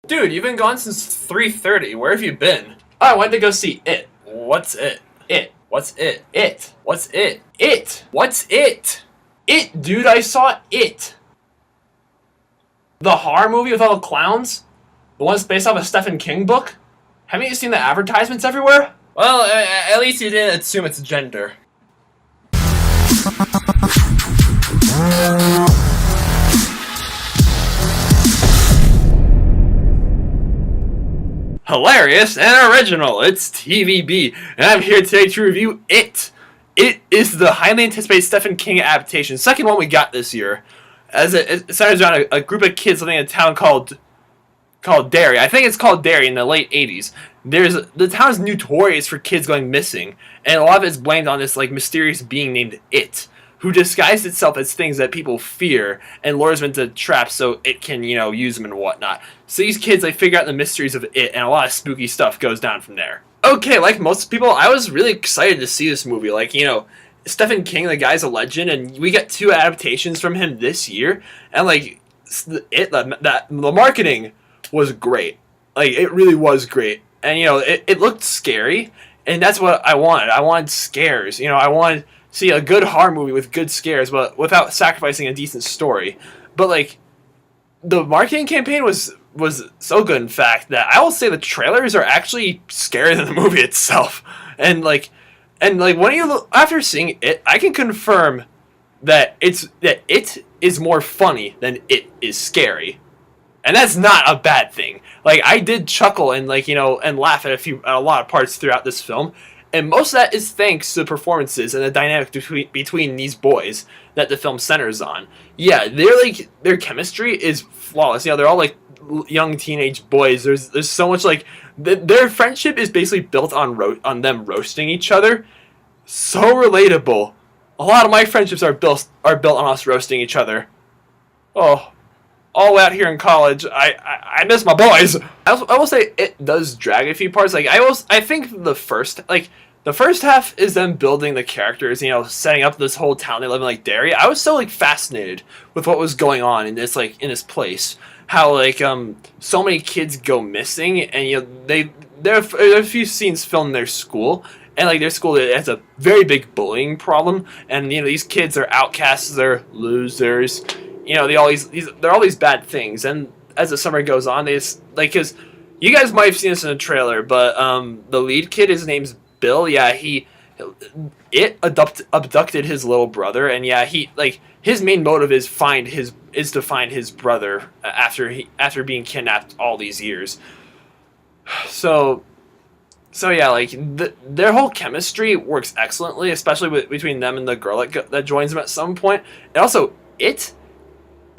Dude, you've been gone since 3:30. Where have you been? I went to go see It. What's it? It. What's it? It. What's it? It. What's it? It, dude, I saw It. The horror movie with all the clowns? The one that's based off a Stephen King book? Haven't you seen the advertisements everywhere? Well, at least you didn't assume it's gender. Hilarious and original, it's TVB, and I'm here today to review It. It is the highly anticipated Stephen King adaptation, second one we got this year, as it centers around a group of kids living in a town called Derry. I think it's called Derry in the late 80s. The town is notorious for kids going missing, and a lot of it's blamed on this mysterious being named It, who disguised itself as things that people fear and lures them into traps so it can, use them and whatnot. So these kids, figure out the mysteries of It, and a lot of spooky stuff goes down from there. Okay, like most people, I was really excited to see this movie. Stephen King, the guy's a legend, and we got 2 adaptations from him this year, and the marketing was great. It really was great. And, it looked scary, and that's what I wanted. I wanted scares. I wanted to see a good horror movie with good scares, but without sacrificing a decent story. But, the marketing campaign was so good, in fact, that I will say the trailers are actually scarier than the movie itself. And, when you after seeing It, I can confirm that it is more funny than it is scary. And that's not a bad thing. I did chuckle and and laugh at a lot of parts throughout this film, and most of that is thanks to the performances and the dynamic between these boys that the film centers on. Yeah, their chemistry is flawless. They're all young teenage boys. There's so much their friendship is basically built on them roasting each other. So relatable. A lot of my friendships are built on us roasting each other. Oh. All out here in college, I miss my boys. I will say it does drag a few parts. I think the first half is them building the characters, setting up this whole town they live in, Derry. I was so fascinated with what was going on in this in this place. How so many kids go missing, and there are a few scenes filmed in their school, and their school has a very big bullying problem, and these kids are outcasts, they're losers. They're all these bad things, and as the summer goes on, they just, because you guys might have seen this in the trailer, but the lead kid, his name's Bill. Yeah, abducted his little brother, and yeah, his main motive is to find his brother after being kidnapped all these years. So yeah, their whole chemistry works excellently, especially between them and the girl that joins them at some point, and also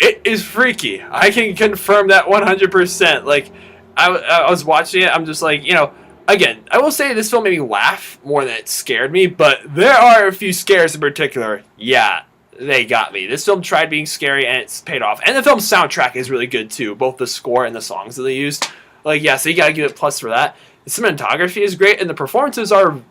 It is freaky. I can confirm that 100%. I was watching it, I'm just again, I will say this film made me laugh more than it scared me, but there are a few scares in particular. Yeah, they got me. This film tried being scary, and it's paid off. And the film's soundtrack is really good, too, both the score and the songs that they used. So you gotta give it plus for that. The cinematography is great, and the performances are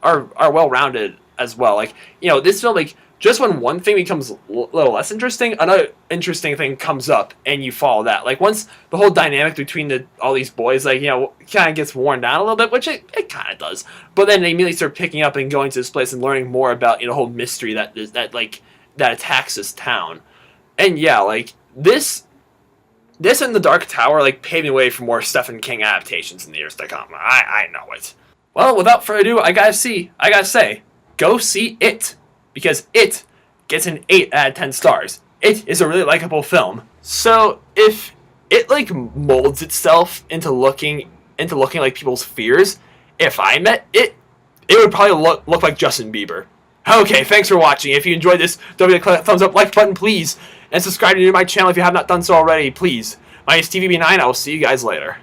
well-rounded as well. This film, just when one thing becomes a little less interesting, another interesting thing comes up, and you follow that. Once the whole dynamic between all these boys, kind of gets worn down a little bit, which it kind of does. But then they immediately start picking up and going to this place and learning more about the whole mystery that attacks this town. And yeah, this and The Dark Tower paving the way for more Stephen King adaptations in the years to come. I know it. Well, without further ado, I gotta say, go see It. Because It gets an 8 out of 10 stars. It is a really likable film. So if it molds itself into looking like people's fears, if I met it would probably look like Justin Bieber. Okay, thanks for watching. If you enjoyed this, don't forget to click that thumbs up, like button, please, and subscribe to my channel if you have not done so already, please. My name is TVB9. I will see you guys later.